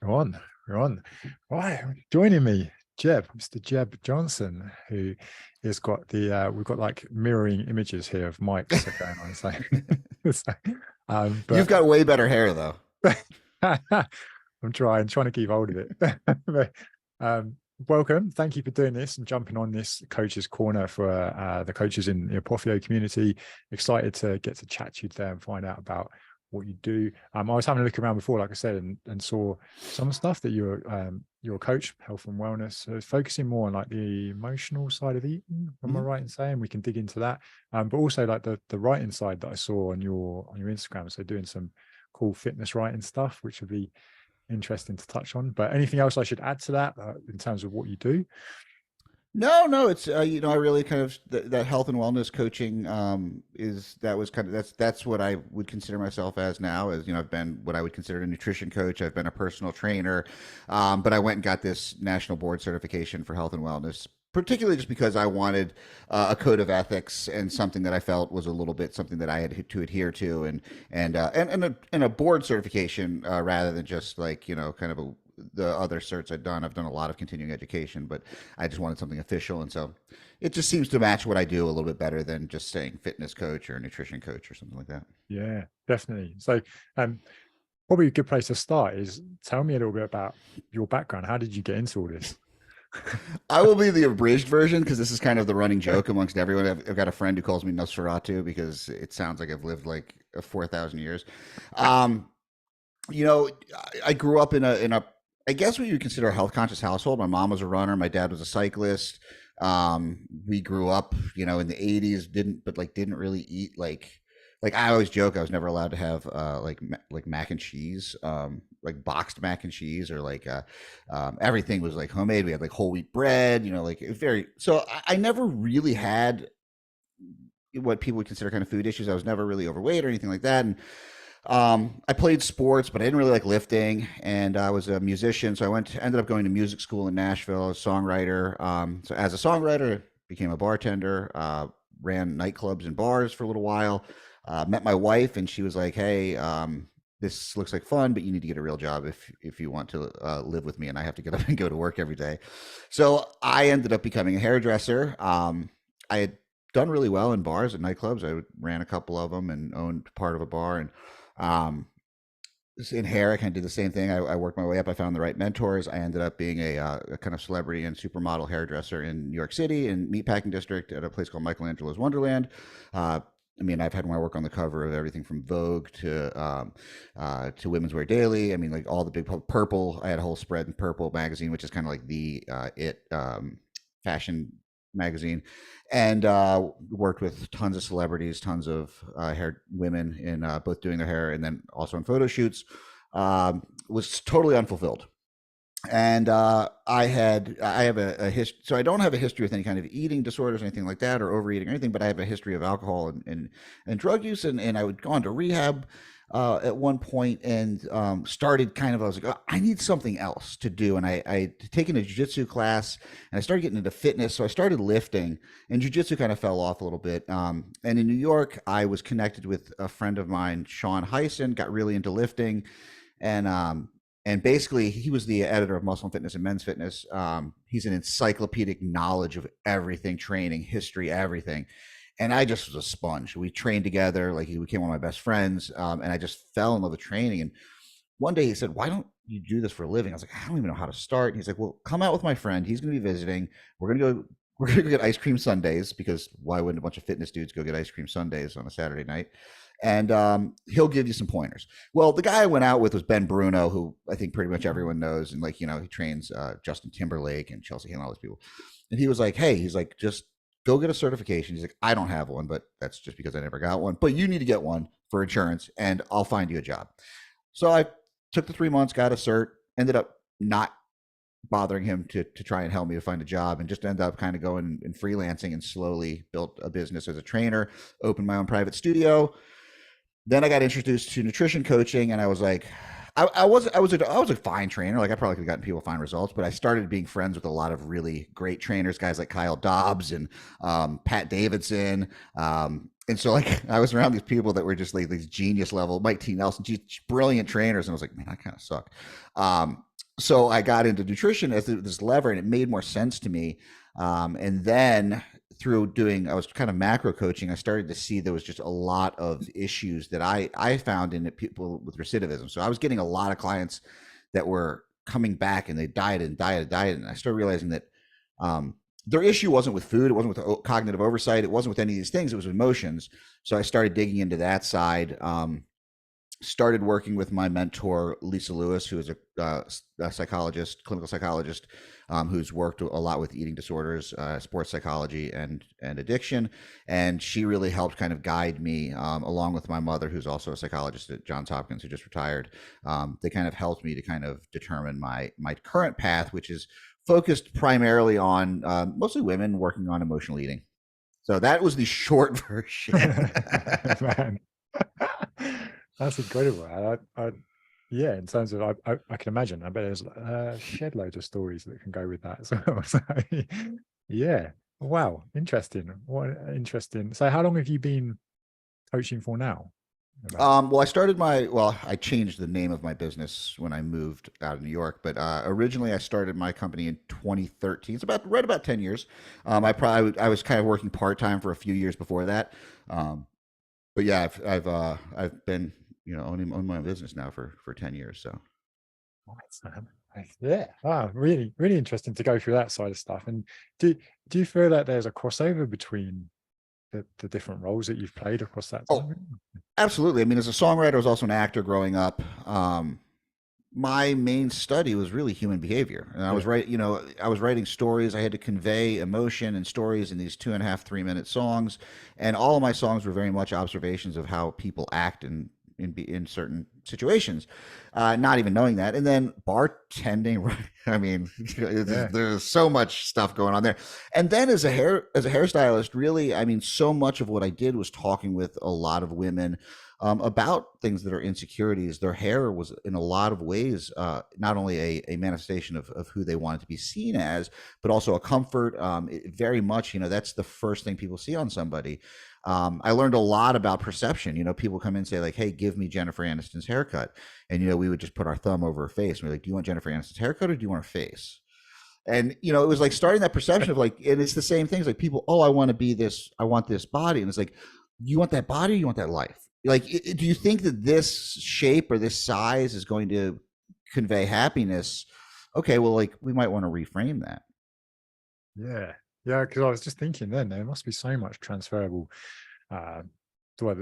We're on. We're on. Right. Joining me, Mr. Jeb Johnston, who has got we've got like mirroring images here of mics going on. So, so, You've but got way better hair though. I'm trying to keep hold of it. But, um, welcome. Thank you for doing this and jumping on this coaches corner for the coaches in the Apotheo community. Excited to get to chat to you there and find out about what you do. I was having a look around before, like I said, and saw some stuff that you're a coach, health and wellness. So it's focusing more on like the emotional side of eating. Am I Mhm. right in saying we can dig into that? But also like the writing side that I saw on your Instagram. So doing some cool fitness writing stuff, which would be interesting to touch on. But anything else I should add to that in terms of what you do? No, it's I really kind of that health and wellness coaching that's what I would consider myself as now. As I've been what I would consider a nutrition coach. I've been a personal trainer, but I went and got this national board certification for health and wellness. Particularly just because I wanted a code of ethics and something that I felt was a little bit something that I had to adhere to, and a board certification rather than just like kind of the other certs I've done. I've done a lot of continuing education, but I just wanted something official, and so it just seems to match what I do a little bit better than just saying fitness coach or nutrition coach or something like that. Yeah, definitely. So um probably a good place to start is tell me a little bit about your background. How did you get into all this? I will be the abridged version because this is kind of the running joke amongst everyone. I've got a friend who calls me Nosferatu because it sounds like I've lived like 4,000 years. Um, I grew up in a I guess what you would consider a health conscious household. My mom was a runner, my dad was a cyclist. We grew up, in the '80s, didn't really eat like I always joke I was never allowed to have like mac and cheese, like boxed mac and cheese or everything was like homemade. We had like whole wheat bread, like very so I never really had what people would consider kind of food issues. I was never really overweight or anything like that. And I played sports, but I didn't really like lifting, and I was a musician. So ended up going to music school in Nashville. I was a songwriter. So as a songwriter, became a bartender, ran nightclubs and bars for a little while. Met my wife, and she was like, "Hey, this looks like fun, but you need to get a real job if you want to live with me, and I have to get up and go to work every day." So I ended up becoming a hairdresser. I had done really well in bars and nightclubs. I ran a couple of them and owned part of a bar, and um, in hair, I kind of did the same thing. I worked my way up. I found the right mentors. I ended up being a kind of celebrity and supermodel hairdresser in New York City in Meatpacking District at a place called Michelangelo's Wonderland. Uh, I mean, I've had my work on the cover of everything from Vogue to Women's Wear Daily. I mean, like all the big Purple. I had a whole spread in Purple magazine, which is kind of like the fashion magazine, and worked with tons of celebrities, tons of hair women in both doing their hair and then also in photo shoots. Was totally unfulfilled, and I have a history. So I don't have a history with any kind of eating disorders or anything like that, or overeating or anything, but I have a history of alcohol and drug use, and I would go on to rehab at one point and started kind of, I was like, oh, I need something else to do. And I taken a jiu-jitsu class and I started getting into fitness. So I started lifting, and jiu-jitsu kind of fell off a little bit. And in New York, I was connected with a friend of mine, Sean Heisen, got really into lifting. And basically, he was the editor of Muscle and Fitness and Men's Fitness. He's an encyclopedic knowledge of everything, training, history, everything. And I just was a sponge. We trained together. Like he became one of my best friends. And I just fell in love with training. And one day he said, "Why don't you do this for a living?" I was like, "I don't even know how to start." And he's like, "Well, come out with my friend. He's going to be visiting. We're going to go. We're going to go get ice cream sundaes because why wouldn't a bunch of fitness dudes go get ice cream sundaes on a Saturday night?" And he'll give you some pointers. Well, the guy I went out with was Ben Bruno, who I think pretty much everyone knows, and he trains Justin Timberlake and Chelsea Handler, all those people. And he was like, "Hey, he's like, just go get a certification." He's like, "I don't have one, but that's just because I never got one. But you need to get one for insurance, and I'll find you a job." So I took the 3 months, got a cert, ended up not bothering him to try and help me to find a job, and just ended up kind of going and freelancing, and slowly built a business as a trainer, opened my own private studio. Then I got introduced to nutrition coaching, and I was like, I was a fine trainer. Like I probably could have gotten people fine results, but I started being friends with a lot of really great trainers, guys like Kyle Dobbs and Pat Davidson. And so like I was around these people that were just like these genius level, Mike T. Nelson, brilliant trainers, and I was like, man, I kind of suck. so I got into nutrition as this lever, and it made more sense to me. And then through I was kind of macro coaching, I started to see there was just a lot of issues that I found in people with recidivism. So I was getting a lot of clients that were coming back and they dieted and dieted and dieted. And I started realizing that their issue wasn't with food. It wasn't with cognitive oversight. It wasn't with any of these things. It was emotions. So I started digging into that side. Started working with my mentor, Lisa Lewis, who is a psychologist, clinical psychologist, who's worked a lot with eating disorders, sports psychology, and addiction. And she really helped kind of guide me, along with my mother, who's also a psychologist at Johns Hopkins, who just retired. They kind of helped me to kind of determine my current path, which is focused primarily on mostly women working on emotional eating. So that was the short version. Man. That's incredible. Yeah, in terms of, I can imagine. I bet there's a shed load of stories that can go with that as well. So, yeah, wow, interesting. What interesting. So, how long have you been coaching for now? Well, I changed the name of my business when I moved out of New York, but originally I started my company in 2013. It's right about 10 years. I was kind of working part-time for a few years before that. But yeah, I've been, owning my own business now for 10 years. So. Yeah, really, really interesting to go through that side of stuff. And do you feel that there's a crossover between the different roles that you've played across that time? Oh, absolutely. I mean, as a songwriter, I was also an actor growing up. My main study was really human behavior, and I was writing stories. I had to convey emotion and stories in these 2.5, 3 minute songs, and all of my songs were very much observations of how people act in certain situations, not even knowing that. And then bartending, I mean, there's so much stuff going on there. And then as a hairstylist, really, I mean, so much of what I did was talking with a lot of women about things that are insecurities. Their hair was in a lot of ways not only a manifestation of who they wanted to be seen as, but also a comfort. Very much, that's the first thing people see on somebody. I learned a lot about perception. People come in and say like, "Hey, give me Jennifer Aniston's haircut," and we would just put our thumb over her face and we're like, "Do you want Jennifer Aniston's haircut or do you want her face?" And it was like starting that perception of like, and it's the same things like people, "Oh, I want to be this, I want this body," and it's like, you want that body or you want that life? Like, do you think that this shape or this size is going to convey happiness? Okay, well, like we might want to reframe that. Yeah, because I was just thinking then there must be so much transferable to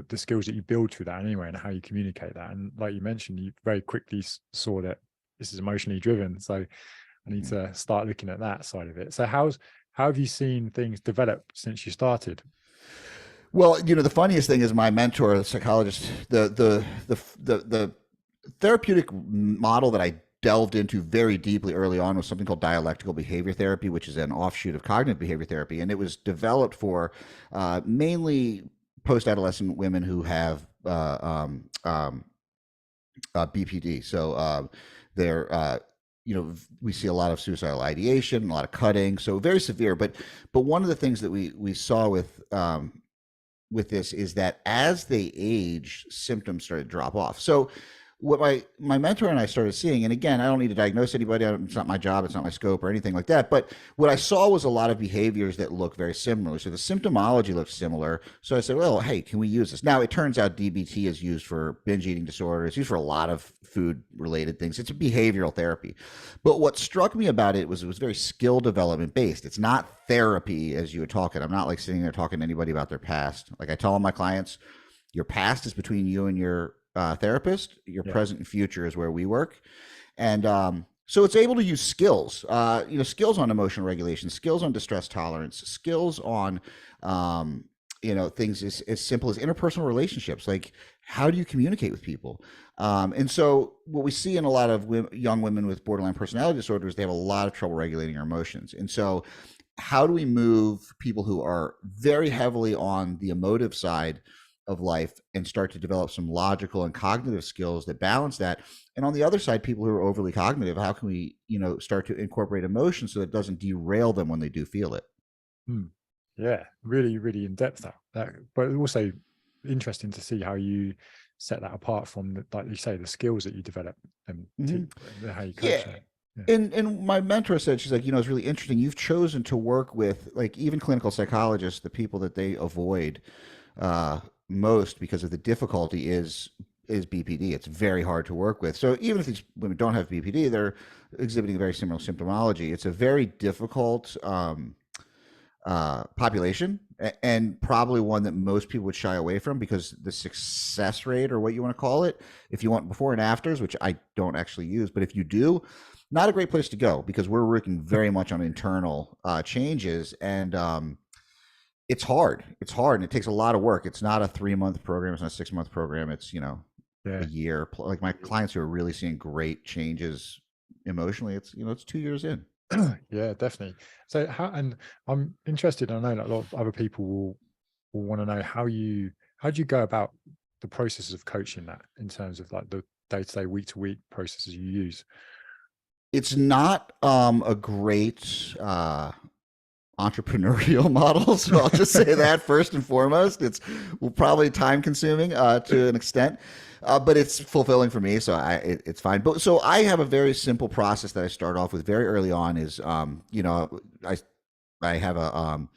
the skills that you build through that anyway, and how you communicate that. And like you mentioned, you very quickly saw that this is emotionally driven, so I need to start looking at that side of it. So how have you seen things develop since you started? Well, the funniest thing is my mentor, the psychologist, the therapeutic model that I delved into very deeply early on was something called dialectical behavior therapy, which is an offshoot of cognitive behavior therapy, and it was developed for mainly post-adolescent women who have BPD. So they're we see a lot of suicidal ideation, a lot of cutting, so very severe. But one of the things that we saw with this is that as they age, symptoms started to drop off. So what my mentor and I started seeing, and again, I don't need to diagnose anybody. It's not my job. It's not my scope or anything like that. But what I saw was a lot of behaviors that look very similar. So the symptomology looked similar. So I said, well, hey, can we use this? Now, it turns out DBT is used for binge eating disorder. It's used for a lot of food related things. It's a behavioral therapy. But what struck me about it was very skill development based. It's not therapy as you were talking. I'm not like sitting there talking to anybody about their past. Like I tell all my clients, your past is between you and your therapist. Your present and future is where we work. And so it's able to use skills, skills on emotional regulation, skills on distress tolerance, skills on, things as simple as interpersonal relationships. Like, how do you communicate with people? And so what we see in a lot of young women with borderline personality disorders, they have a lot of trouble regulating their emotions. And so how do we move people who are very heavily on the emotive side of life and start to develop some logical and cognitive skills that balance that? And on the other side, people who are overly cognitive, how can we, start to incorporate emotion so that it doesn't derail them when they do feel it? Yeah, really, really in depth that, but also interesting to see how you set that apart from like you say, the skills that you develop and how you coach that. And my mentor said, she's like, you know, it's really interesting. You've chosen to work with, like, even clinical psychologists, the people that they avoid uh, most because of the difficulty is BPD. It's very hard to work with. So even if these women don't have BPD, they're exhibiting very similar symptomology. It's a very difficult population, and probably one that most people would shy away from because the success rate, or what you want to call it, if you want before and afters, which I don't actually use, but if you do, not a great place to go because we're working very much on internal changes, and it's hard. It's hard, and it takes a lot of work. It's not a 3 month program. It's not a 6 month program. It's, you know, a Yeah. year. Like my clients who are really seeing great changes emotionally, it's, you know, it's 2 years in. Yeah, definitely. So how, and I'm interested, I know that a lot of other people will want to know how do you go about the processes of coaching that in terms of like the day-to-day, week-to-week processes you use. It's not a great entrepreneurial model. So I'll just say that first and foremost, it's probably time consuming to an extent, but it's fulfilling for me. So it's fine. But so I have a very simple process that I start off with very early on is, you know, I have a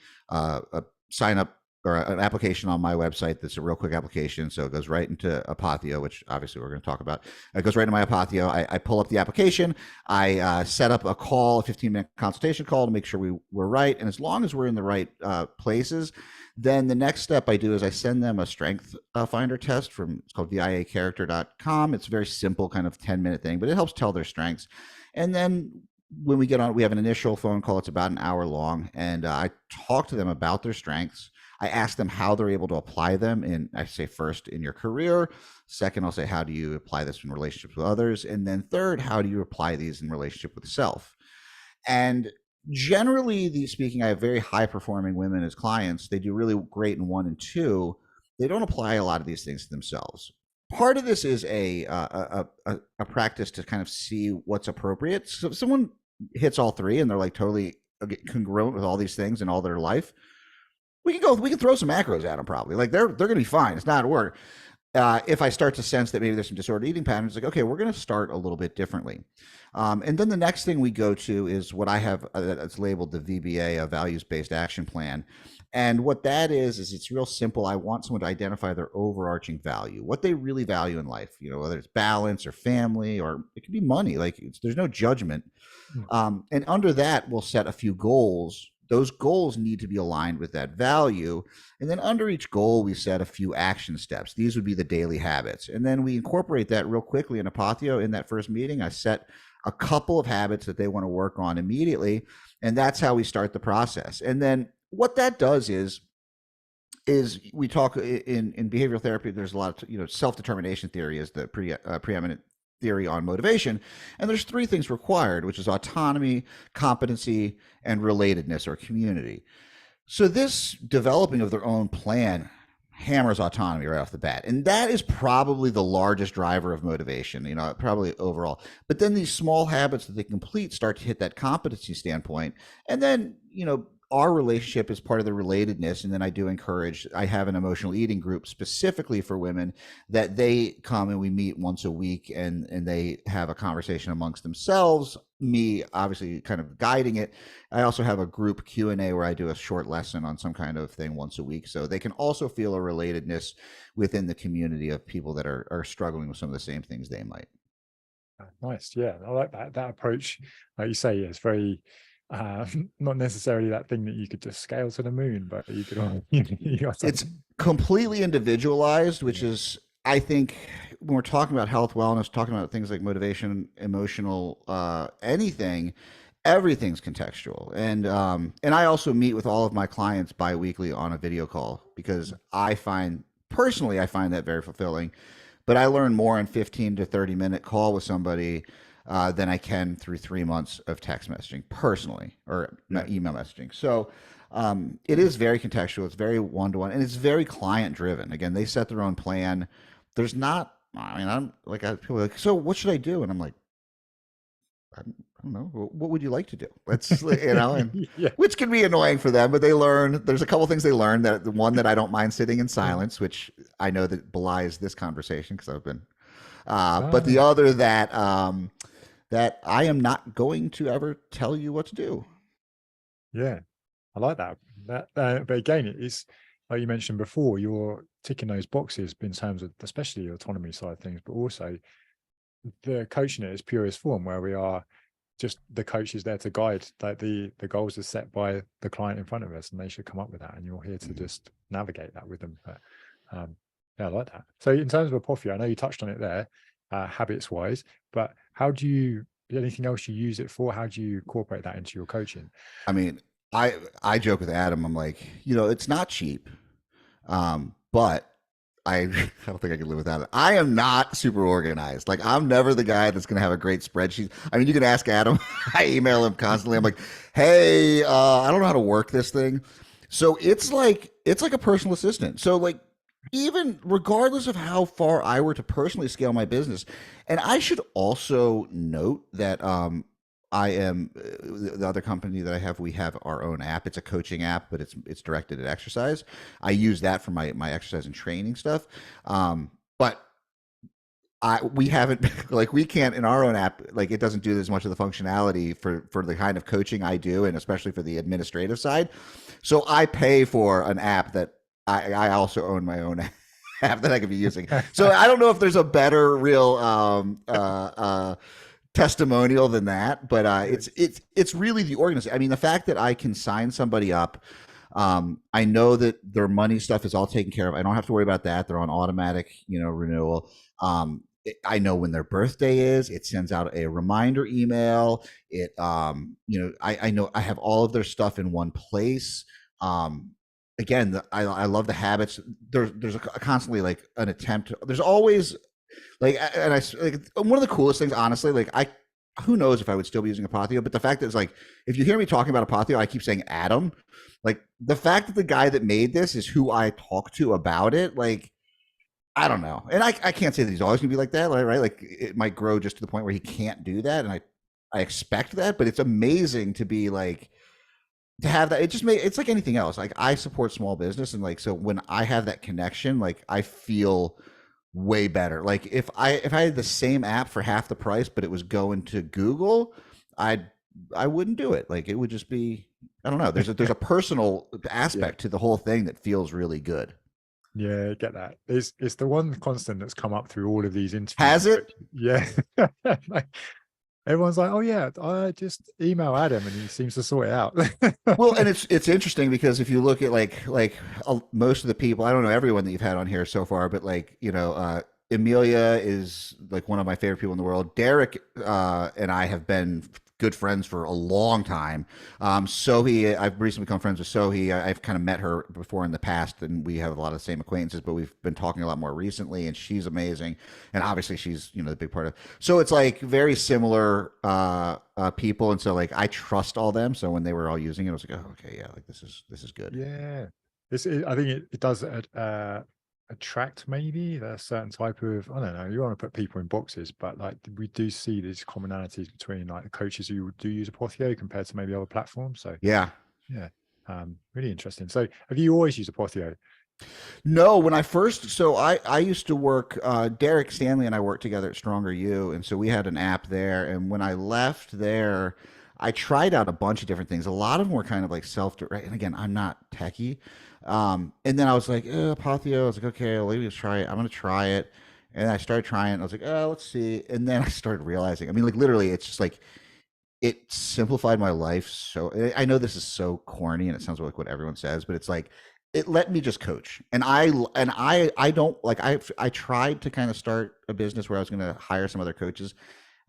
sign up or an application on my website that's a real quick application. So it goes right into Apotheo, which obviously we're going to talk about. It goes right into my Apotheo. I pull up the application. I set up a call, a 15-minute consultation call to make sure we're right. And as long as we're in the right places, then the next step I do is I send them a strength finder test it's called viacharacter.com. It's a very simple kind of 10-minute thing, but it helps tell their strengths. And then when we get on, we have an initial phone call. It's about an hour long. And I talk to them about their strengths. I ask them how they're able to apply them in, I say, first, in your career. Second, I'll say, how do you apply this in relationships with others? And then third, how do you apply these in relationship with self? And generally speaking, I have very high performing women as clients. They do really great in 1 and 2. They don't apply a lot of these things to themselves. Part of this is a practice to kind of see what's appropriate. So if someone hits all 3 and they're like totally congruent with all these things in all their life, we can throw some macros at them probably. Like they're going to be fine. It's not work. If I start to sense that maybe there's some disordered eating patterns, like, okay, we're going to start a little bit differently. And then the next thing we go to is what I have that's labeled the VBA, a values-based action plan. And what that is it's real simple. I want someone to identify their overarching value, what they really value in life, you know, whether it's balance or family, or it could be money. Like there's no judgment. And under that, we'll set a few goals. Those goals need to be aligned with that value. And then under each goal, we set a few action steps. These would be the daily habits. And then we incorporate that real quickly in Apotheo. In that first meeting, I set a couple of habits that they want to work on immediately. And that's how we start the process. And then what that does is we talk in behavioral therapy, there's a lot of, you know, self-determination theory is the preeminent theory on motivation. And there's 3 things required, which is autonomy, competency, and relatedness or community. So this developing of their own plan hammers autonomy right off the bat. And that is probably the largest driver of motivation, you know, probably overall. But then these small habits that they complete start to hit that competency standpoint. And then, you know, our relationship is part of the relatedness. And then I have an emotional eating group specifically for women that they come and we meet once a week and they have a conversation amongst themselves, me obviously kind of guiding it. I also have a group Q&A where I do a short lesson on some kind of thing once a week. So they can also feel a relatedness within the community of people that are struggling with some of the same things they might. Nice. Yeah. I like that approach. Like you say, yeah, it's very, not necessarily that thing that you could just scale to the moon, but you could, it's completely individualized, which is, I think, when we're talking about health, wellness, talking about things like motivation, emotional, anything, everything's contextual. And I also meet with all of my clients biweekly on a video call because I find that very fulfilling. But I learn more in 15 to 30-minute call with somebody than I can through 3 months of text messaging personally or email messaging. So it is very contextual. It's very one-to-one, and it's very client-driven. Again, they set their own plan. There's not, I mean, people are like, so what should I do? And I'm like, I don't know. What would you like to do? Let's, you know, and which can be annoying for them, but there's a couple things they learn. That the one that I don't mind sitting in silence, which I know that belies this conversation because I've been, but the other that that I am not going to ever tell you what to do. Yeah, I like that. But again, it's like you mentioned before, you're ticking those boxes in terms of especially the autonomy side of things, but also the coaching at its purest form, where we are just the coach is there to guide. Like the goals are set by the client in front of us, and they should come up with that. And you're here to just navigate that with them. But yeah, I like that. So in terms of Apotheo, I know you touched on it there, habits wise, but how do you? Anything else you use it for? How do you incorporate that into your coaching? I mean, I joke with Adam. I'm like, it's not cheap, but I don't think I could live without it. I am not super organized. Like, I'm never the guy that's going to have a great spreadsheet. I mean, you can ask Adam. I email him constantly. I'm like, hey, I don't know how to work this thing. So it's like a personal assistant. So like, even regardless of how far I were to personally scale my business, and I should also note that I am the other company that I have. We have our own app. It's a coaching app, but it's directed at exercise. I use that for my exercise and training stuff. But we haven't like we can't in our own app, like it doesn't do as much of the functionality for the kind of coaching I do, and especially for the administrative side. So I pay for an app that I also own my own app that I could be using. So I don't know if there's a better real testimonial than that, but it's really the organization. I mean, the fact that I can sign somebody up, I know that their money stuff is all taken care of. I don't have to worry about that. They're on automatic, renewal. I know when their birthday is. It sends out a reminder email. I know I have all of their stuff in one place. Again, I love the habits. There's constantly like an attempt. There's always like, and one of the coolest things, honestly, like who knows if I would still be using Apotheo, but the fact that it's like, if you hear me talking about Apotheo, I keep saying Adam. Like, the fact that the guy that made this is who I talk to about it, like, I don't know. And I can't say that he's always gonna be like that, right? Like, it might grow just to the point where he can't do that. And I expect that, but it's amazing to be like, to have that. It's like anything else. Like, I support small business, and like, so when I have that connection, like, I feel way better. Like, if I had the same app for half the price, but it was going to Google, I wouldn't do it. Like, it would just be, I don't know. There's a personal aspect to the whole thing that feels really good. Yeah, I get that. It's the one constant that's come up through all of these interviews. Has it? Yeah. Like, everyone's like, oh yeah, I just email Adam and he seems to sort it out. Well, and it's interesting because if you look at like most of the people, I don't know everyone that you've had on here so far, but like, Amelia is like one of my favorite people in the world. Derek and I have been good friends for a long time. Sohi, I've recently become friends with Sohi. I've kind of met her before in the past, and we have a lot of the same acquaintances, but we've been talking a lot more recently, and she's amazing. And obviously she's, the big part of, so it's like very similar people. And so like, I trust all them. So when they were all using it, I was like, oh, okay, yeah, like this is good. Yeah. I think it does attract maybe a certain type of, I don't know, you want to put people in boxes, but like we do see these commonalities between like the coaches who do use Apotheo compared to maybe other platforms. So Yeah. yeah, really interesting. So have you always used Apotheo? No, when I first, so I used to work, Derek Stanley and I worked together at Stronger You. And so we had an app there. And when I left there, I tried out a bunch of different things. A lot of them were kind of like self-direct. And again, I'm not techie. And then I was like, Apotheo. I was like, okay, well, maybe let's try it. I'm going to try it. And I started trying it. And I was like, oh, let's see. And then I started realizing, I mean, like literally, it's just like, it simplified my life. So I know this is so corny and it sounds like what everyone says, but it's like, it let me just coach. And I don't like, I tried to kind of start a business where I was going to hire some other coaches.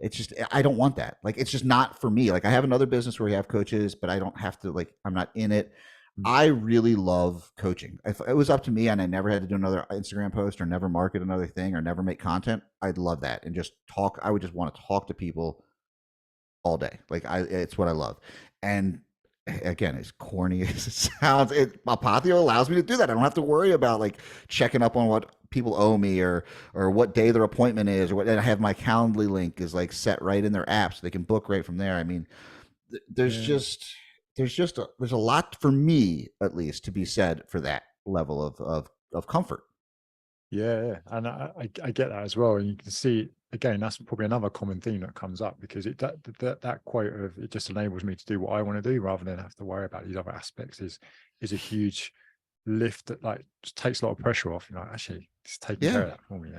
It's just, I don't want that. Like, it's just not for me. Like, I have another business where we have coaches, but I don't have to, like, I'm not in it. I really love coaching. If it was up to me and I never had to do another Instagram post or never market another thing or never make content, I'd love that. And just talk. I would just want to talk to people all day. Like, it's what I love. And again, as corny as it sounds, Apotheo allows me to do that. I don't have to worry about like checking up on what people owe me or what day their appointment is, or what. And I have my Calendly link is like set right in their app, so they can book right from there. I mean, there's just there's a lot for me at least to be said for that level of comfort. Yeah, and I get that as well. And you can see again, that's probably another common theme that comes up, because that quote of it just enables me to do what I want to do rather than have to worry about these other aspects is a huge lift that like just takes a lot of pressure off. Actually it's taking care of that for me.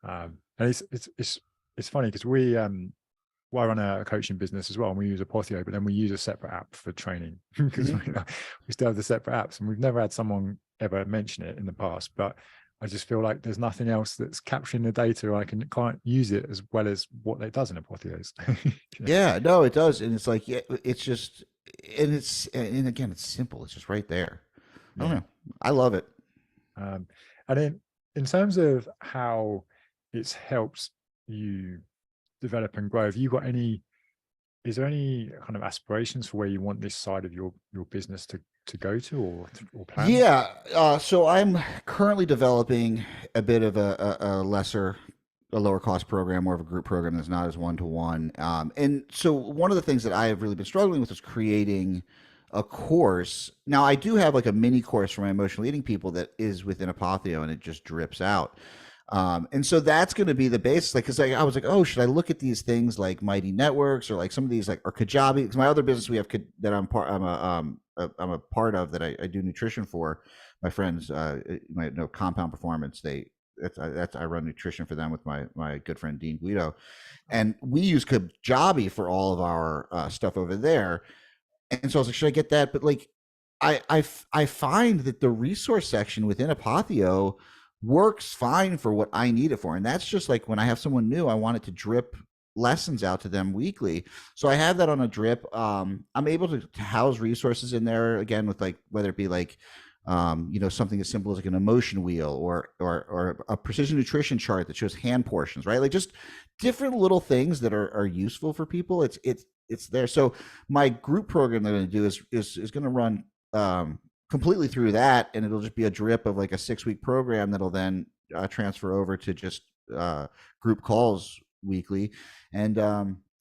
And it's funny because I run a coaching business as well, and we use Apotheo, but then we use a separate app for training because we still have the separate apps, and we've never had someone ever mention it in the past. But I just feel like there's nothing else that's capturing the data. I can't use it as well as what it does in Apotheos. Yeah, no, it does. And it's like, yeah, it's just, and again, it's simple. It's just right there. I don't know. I love it. And then in terms of how it's helped you develop and grow, is there any kind of aspirations for where you want this side of your business to go to, or plans? Yeah. So I'm currently developing a bit of a lower cost program, more of a group program that's not as one-to-one. And so one of the things that I have really been struggling with is creating a course. Now I do have like a mini course for my emotional eating people that is within Apotheo, and it just drips out. And so that's going to be the basis. Like, cause I was like, oh, should I look at these things like Mighty Networks or like some of these like, or Kajabi? Because my other business we have that I'm a part of, that I do nutrition for. My friends, you might know Compound Performance. I run nutrition for them with my good friend Dean Guido, and we use Kajabi for all of our stuff over there. And so I was like, should I get that? But like, I find that the resource section within Apotheo works fine for what I need it for. And that's just like when I have someone new, I want it to drip lessons out to them weekly. So I have that on a drip. I'm able to house resources in there again with like, whether it be like, something as simple as like an emotion wheel or a precision nutrition chart that shows hand portions, right? Like just different little things that are useful for people. It's there. So my group program that I'm going to do is going to run, completely through that, and it'll just be a drip of like a 6-week program that'll then transfer over to just group calls weekly, and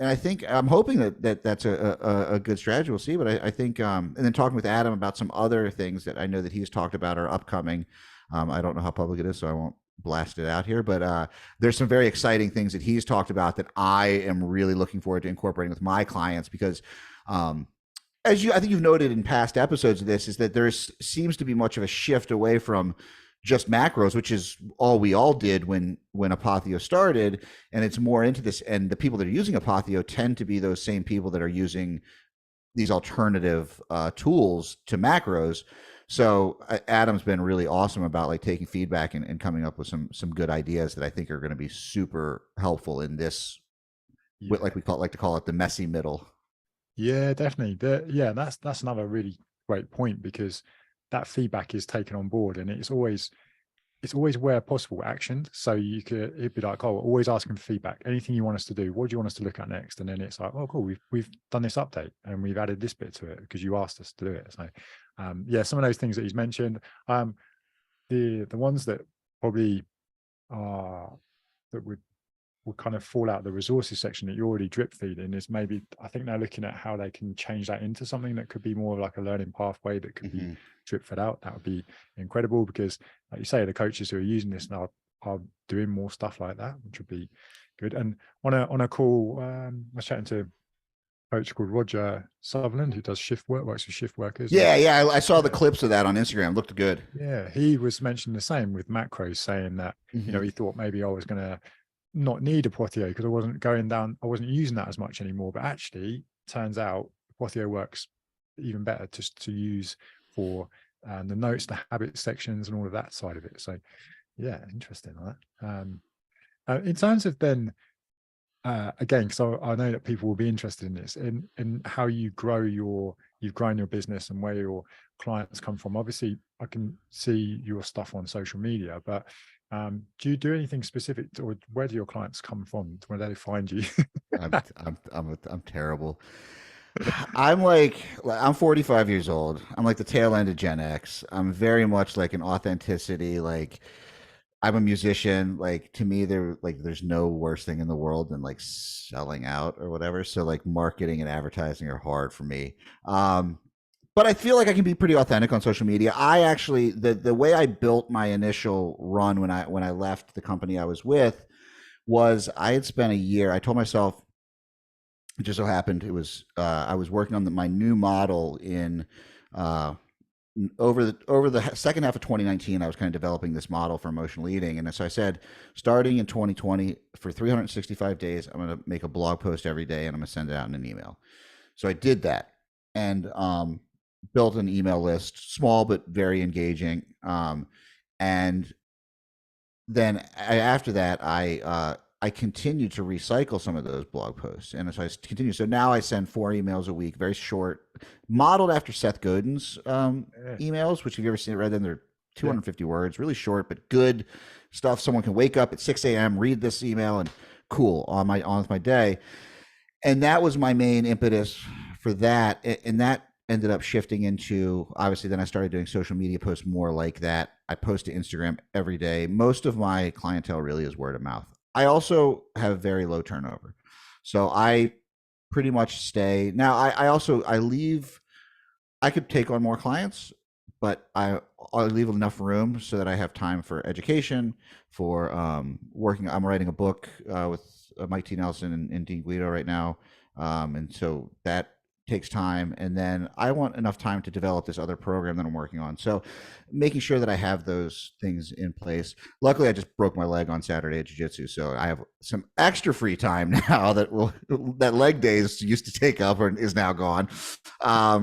I think I'm hoping that's a good strategy. We'll see, but I think and then talking with Adam about some other things that I know that he's talked about are upcoming. I don't know how public it is, so I won't blast it out here, but there's some very exciting things that he's talked about that I am really looking forward to incorporating with my clients, because I think you've noted in past episodes of this, is that there seems to be much of a shift away from just macros, which is all we all did when Apotheo started, and it's more into this. And the people that are using Apotheo tend to be those same people that are using these alternative tools to macros. So Adam's been really awesome about like taking feedback and coming up with some good ideas that I think are going to be super helpful in this, like we like to call it the messy middle. Yeah, definitely. That's another really great point, because that feedback is taken on board, and it's always where possible actioned. So it'd be like, oh, always asking for feedback. Anything you want us to do, what do you want us to look at next? And then it's like, oh, cool, we've done this update and we've added this bit to it because you asked us to do it. So some of those things that he's mentioned, the ones that probably are that would kind of fall out of the resources section that you're already drip feeding, is maybe, I think they're looking at how they can change that into something that could be more like a learning pathway that could be drip fed out. That would be incredible, because like you say, the coaches who are using this now are doing more stuff like that, which would be good. And on a call, I was chatting to a coach called Roger Sutherland, who does works with shift workers. Yeah, I saw the clips of that on Instagram. Looked good. Yeah, he was mentioning the same with macros, saying that he thought maybe I was going to not need Apotheo because I wasn't using that as much anymore. But actually, turns out Apotheo works even better just to use for the notes, the habit sections, and all of that side of it. So, yeah, interesting on that. In terms of then, again, because I know that people will be interested in this, in how you've grown your business and where your clients come from. Obviously, I can see your stuff on social media, but do you do anything specific, or where do your clients come from? Where do they find you? I'm terrible. I'm 45 years old. I'm like the tail end of Gen X. I'm very much like an authenticity. Like I'm a musician. Like to me, there's no worse thing in the world than like selling out or whatever. So like marketing and advertising are hard for me. But I feel like I can be pretty authentic on social media. I actually, the way I built my initial run when I left the company I was with was I had spent a year. I told myself, it just so happened it was I was working on my new model in uh, over the second half of 2019. I was kind of developing this model for emotional eating, and so I said, starting in 2020, for 365 days, I'm going to make a blog post every day, and I'm going to send it out in an email. So I did that, and built an email list, small but very engaging. And then after that, I continued to recycle some of those blog posts, and so I continue. So now I send 4 emails a week, very short, modeled after Seth Godin's Yeah. emails. Which, if you ever seen, read them, they're Yeah. 250 words, really short but good stuff. Someone can wake up at 6 a.m., read this email, and cool on with my day. And that was my main impetus for that, and that ended up shifting into, obviously, then I started doing social media posts more like that. I post to Instagram every day. Most of my clientele really is word of mouth. I also have very low turnover, so I pretty much stay. Now I leave. I could take on more clients, but I leave enough room so that I have time for education, for working. I'm writing a book with Mike T. Nelson and Dean Guido right now, and so that takes time. And then I want enough time to develop this other program that I'm working on. So making sure that I have those things in place. Luckily, I just broke my leg on Saturday at jiu-jitsu, so I have some extra free time now that leg days used to take up or is now gone.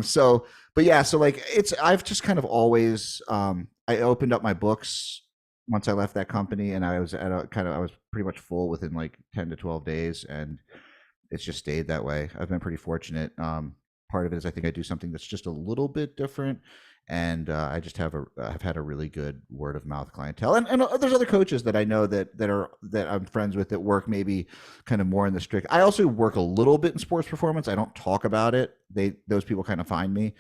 So but yeah, so like I've just kind of always I opened up my books once I left that company, and I was I was pretty much full within like 10 to 12 days, and it's just stayed that way. I've been pretty fortunate. Part of it is I think I do something that's just a little bit different, and I just have had a really good word of mouth clientele. And there's other coaches that I know that I'm friends with that work maybe kind of more in the strict. I also work a little bit in sports performance. I don't talk about it. Those people kind of find me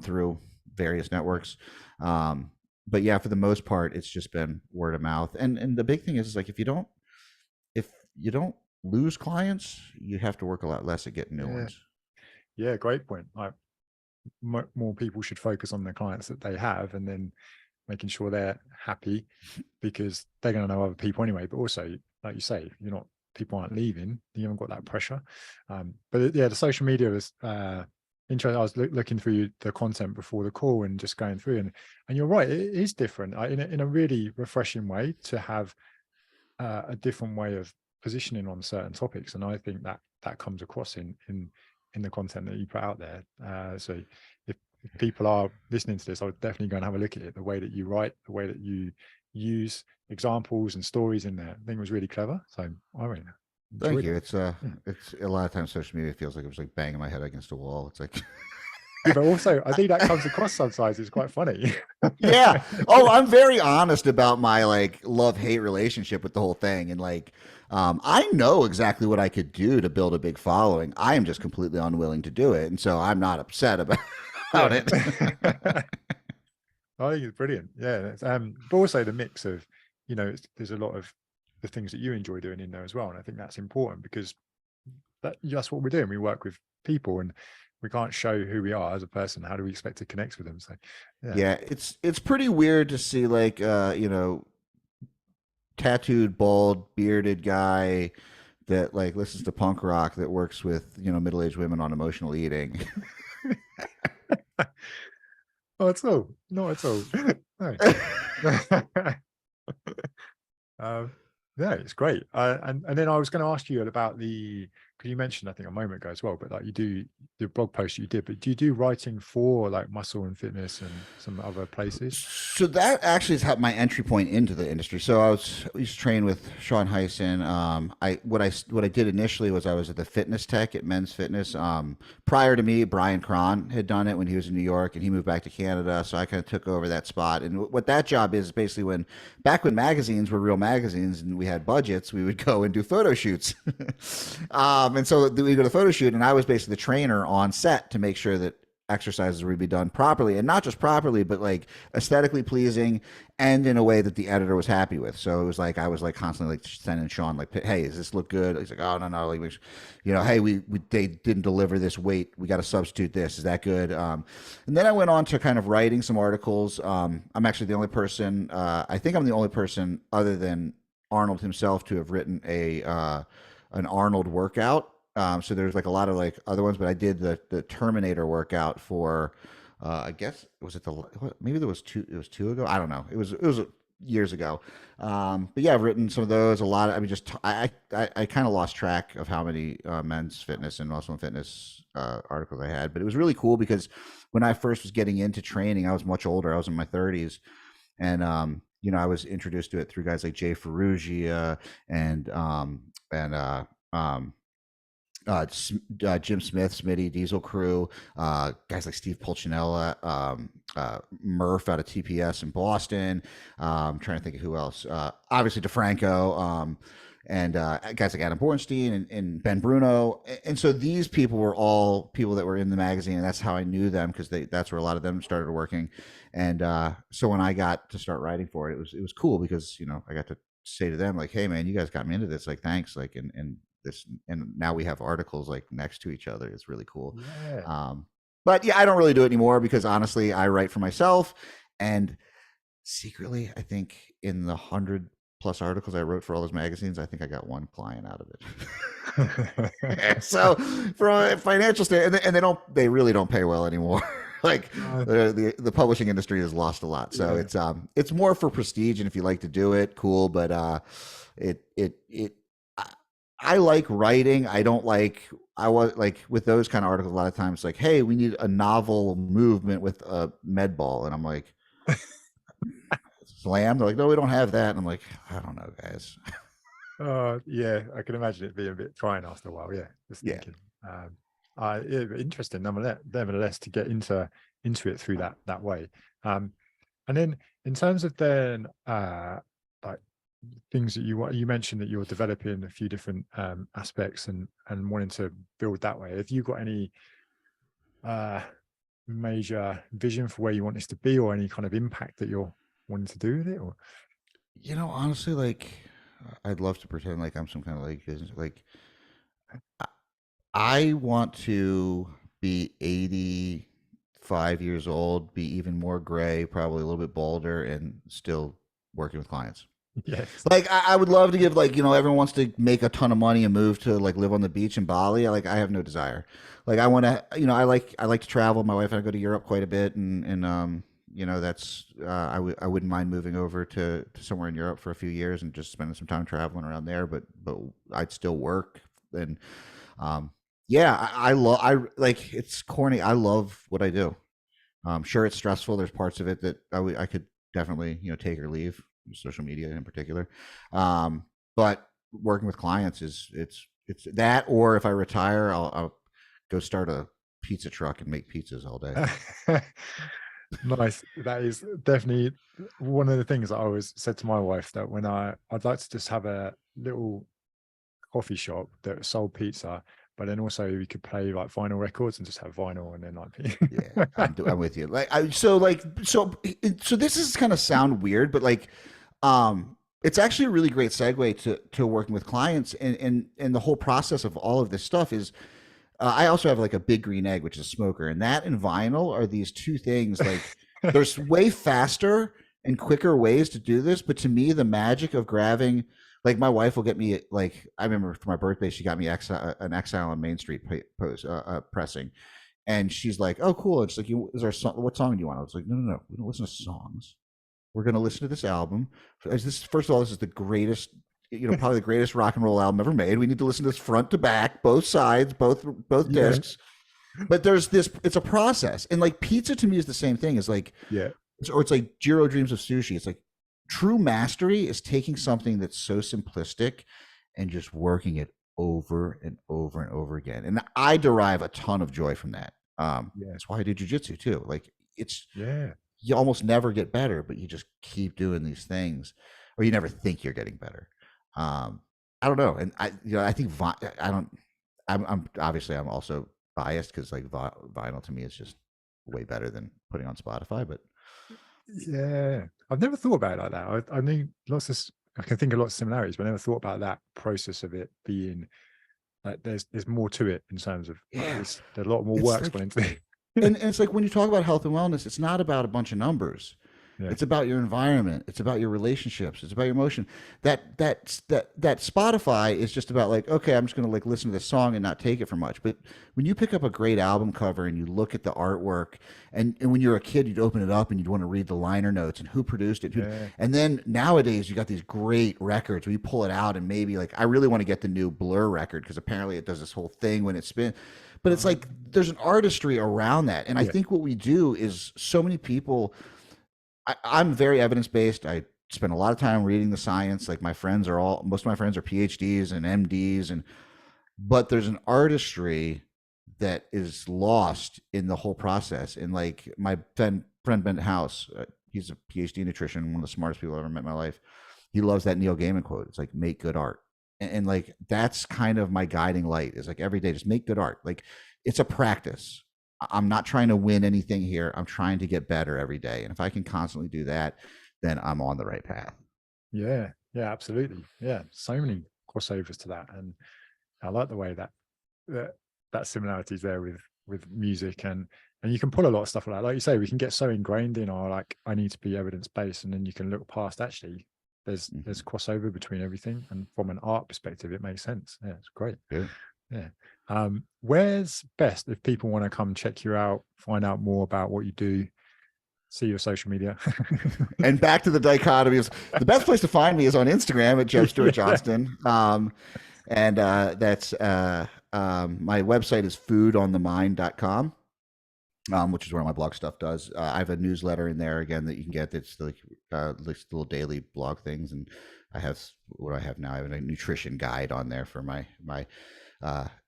through various networks. But yeah, for the most part, it's just been word of mouth. And the big thing is like if you don't lose clients, you have to work a lot less at getting new ones. Yeah, great point. Like more people should focus on the clients that they have, and then making sure they're happy, because they're going to know other people anyway. But also, like you say, people aren't leaving, you haven't got that pressure. But yeah, the social media was interesting. I was looking through the content before the call and just going through, and you're right, it is different in a really refreshing way to have a different way of positioning on certain topics, and I think that comes across in the content that you put out there. So if people are listening to this, I would definitely go and have a look at it. The way that you write, the way that you use examples and stories in there, I think was really clever. So I really Thank you. it. It's a lot of times social media feels like it was like banging my head against a wall. It's like Yeah, but also I think that comes across sometimes. It's quite funny. yeah. Oh, I'm very honest about my like love-hate relationship with the whole thing. And like, I know exactly what I could do to build a big following. I am just completely unwilling to do it. And so I'm not upset about it. I think it's brilliant. Yeah. But also the mix of, there's a lot of the things that you enjoy doing in there as well. And I think that's important, because that's what we're doing. We work with people, and we can't show who we are as a person. How do we expect to connect with them? So yeah, it's pretty weird to see like tattooed, bald, bearded guy that like listens to punk rock that works with middle-aged women on emotional eating. not at all. No. Yeah, it's great. And then I was going to ask you about because you mentioned, I think, a moment ago as well, but like you do the blog post you did, but do you do writing for like Muscle and Fitness and some other places? So that actually is my entry point into the industry. So I used to train with Sean Heisen. What I did initially was I was at the Fitness Tech at Men's Fitness. Prior to me, Brian Cron had done it when he was in New York, and he moved back to Canada. So I kind of took over that spot. And what that job is basically back when magazines were real magazines and we had budgets, we would go and do photo shoots. And so we go to the photo shoot, and I was basically the trainer on set to make sure that exercises would be done properly, and not just properly, but like aesthetically pleasing and in a way that the editor was happy with. So it was like I was like constantly like sending Sean like, hey, does this look good? He's like, oh no, like hey, they didn't deliver this weight, we got to substitute this, is that good? And then I went on to kind of writing some articles. I'm actually the only person, I think I'm the only person other than Arnold himself to have written an Arnold workout. So there's like a lot of like other ones, but I did the Terminator workout for I guess was it maybe there was two, it was two ago, I don't know, it was years ago. But yeah, I've written some of those, a lot of, I mean, just I kind of lost track of how many men's fitness and muscle and fitness articles I had, but it was really cool because when I first was getting into training, I was much older, I was in my 30s, and you know, I was introduced to it through guys like Jay Ferrugia and Jim Smith, Smitty, Diesel Crew, guys like Steve Pulcinella, Murph out of TPS in Boston. I'm trying to think of who else. Obviously DeFranco, and guys like Adam Bornstein and Ben Bruno. And so these people were all people that were in the magazine, and that's how I knew them, because that's where a lot of them started working. And so when I got to start writing for it, it was cool because, you know, I got to say to them like, hey man, you guys got me into this, like, thanks. Like, and this, and now we have articles like next to each other. It's really cool. Yeah. But yeah, I don't really do it anymore because honestly, I write for myself, and secretly, I think in the 100+ articles I wrote for all those magazines, I think I got one client out of it. So from a financial standpoint, and they really don't pay well anymore. Like the publishing industry has lost a lot. So it's more for prestige, and if you like to do it, cool. But I like writing. I don't like, I was like with those kind of articles, a lot of times like, hey, we need a novel movement with a med ball. And I'm like, slam. They're like, no, we don't have that. And I'm like, I don't know, guys. Yeah, I can imagine it being a bit trying after a while. Yeah, just thinking. Yeah, interesting nevertheless to get into it through that way. And then in terms of then like things that you mentioned that you're developing a few different aspects and wanting to build that way. Have you got any major vision for where you want this to be, or any kind of impact that you're wanting to do with it? Or, you know, honestly, like I'd love to pretend like I'm some kind of like business. Like I want to be 85 years old, be even more gray, probably a little bit balder, and still working with clients. yes, Like I would love to give, like, you know, everyone wants to make a ton of money and move to like live on the beach in Bali. Like I have no desire. Like I want to, you know, I like to travel. My wife and I go to Europe quite a bit, and you know, that's I wouldn't mind moving over to somewhere in Europe for a few years and just spending some time traveling around there. But I'd still work. And yeah, I like, it's corny. I love what I do. Sure, it's stressful. There's parts of it that I could definitely, you know, take or leave, social media in particular. But working with clients it's that, or if I retire, I'll go start a pizza truck and make pizzas all day. nice. That is definitely one of the things that I always said to my wife, that when I'd like to just have a little coffee shop that sold pizza, but then also we could play like vinyl records and just have vinyl, and then like Yeah, I'm with you. Like so this is kind of sound weird, but like it's actually a really great segue to working with clients, and the whole process of all of this stuff is I also have like a big green egg, which is a smoker, and that and vinyl are these two things. Like there's way faster and quicker ways to do this, but to me the magic of grabbing, like my wife will get me, like I remember for my birthday she got me an Exile on Main Street pressing, and she's like, oh cool, and she's like, is there a song, what song do you want? I was like, no, we don't listen to songs, we're going to listen to this album. First of all, this is the greatest, you know, probably the greatest rock and roll album ever made. We need to listen to this front to back, both sides, both discs. But there's this, it's a process. And like pizza to me is the same thing as like, or it's like Jiro Dreams of Sushi. It's like true mastery is taking something that's so simplistic and just working it over and over and over again. And I derive a ton of joy from that. That's why I do jujitsu too. Like it's, you almost never get better, but you just keep doing these things, or you never think you're getting better. I don't know. And I think I'm obviously I'm also biased because like vinyl to me is just way better than putting on Spotify. But yeah, I've never thought about it like that. I knew I can think of lots of similarities, but I never thought about that process of it being like there's more to it in terms of there's a lot more work's gone into it. and it's like when you talk about health and wellness, it's not about a bunch of numbers. Yeah. It's about your environment. It's about your relationships. It's about your emotion. That Spotify is just about like, okay, I'm just going to like listen to this song and not take it for much. But when you pick up a great album cover and you look at the artwork, and when you're a kid, you'd open it up and you'd want to read the liner notes and who produced it. Yeah. And then nowadays, you got these great records where you pull it out and maybe like, I really want to get the new Blur record because apparently it does this whole thing when it spins. But it's like there's an artistry around that. And I think what we do is so many people. I'm very evidence based. I spend a lot of time reading the science. Like most of my friends are PhDs and MDs, but there's an artistry that is lost in the whole process. And like my friend Ben House, he's a PhD nutrition, one of the smartest people I've ever met in my life. He loves that Neil Gaiman quote. It's like, make good art. And like, that's kind of my guiding light, is like every day, just make good art. Like, it's a practice. I'm not trying to win anything here. I'm trying to get better every day. And if I can constantly do that, then I'm on the right path. Yeah. Yeah, absolutely. Yeah. So many crossovers to that. And I like the way that similarity is there with music, and you can pull a lot of stuff like you say, we can get so ingrained in our, like, I need to be evidence-based, and then you can look past, actually, there's crossover between everything. And from an art perspective, it makes sense. Yeah, it's great. Yeah. Where's best if people want to come check you out, find out more about what you do, see your social media? And back to the dichotomies, the best place to find me is on Instagram at Jeb Stuart Johnston. And that's my website is foodonthemind.com, which is where my blog stuff does. I have a newsletter in there again that you can get. That's like little daily blog things. And I have what I have now. I have a nutrition guide on there for my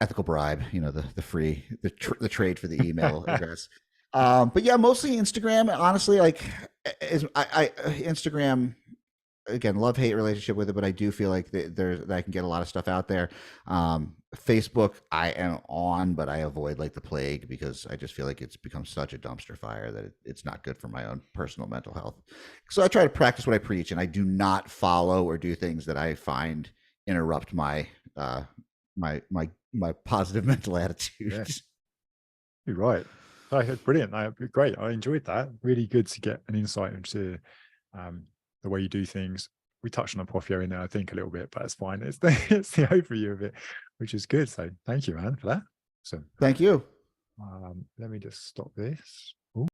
ethical bribe, the trade for the email address. But yeah, mostly Instagram. Honestly, like Instagram, again, love-hate relationship with it, but I do feel like that I can get a lot of stuff out there. Facebook, I am on, but I avoid like the plague, because I just feel like it's become such a dumpster fire that it's not good for my own personal mental health. So I try to practice what I preach, and I do not follow or do things that I find interrupt my my positive mental attitude. Yeah. You're right. Brilliant. Great. I enjoyed that. Really good to get an insight into the way you do things. We touched on Apotheo in there, I think, a little bit, but it's fine. It's the overview of it, which is good. So thank you, man, for that. So thank you. let me just stop this.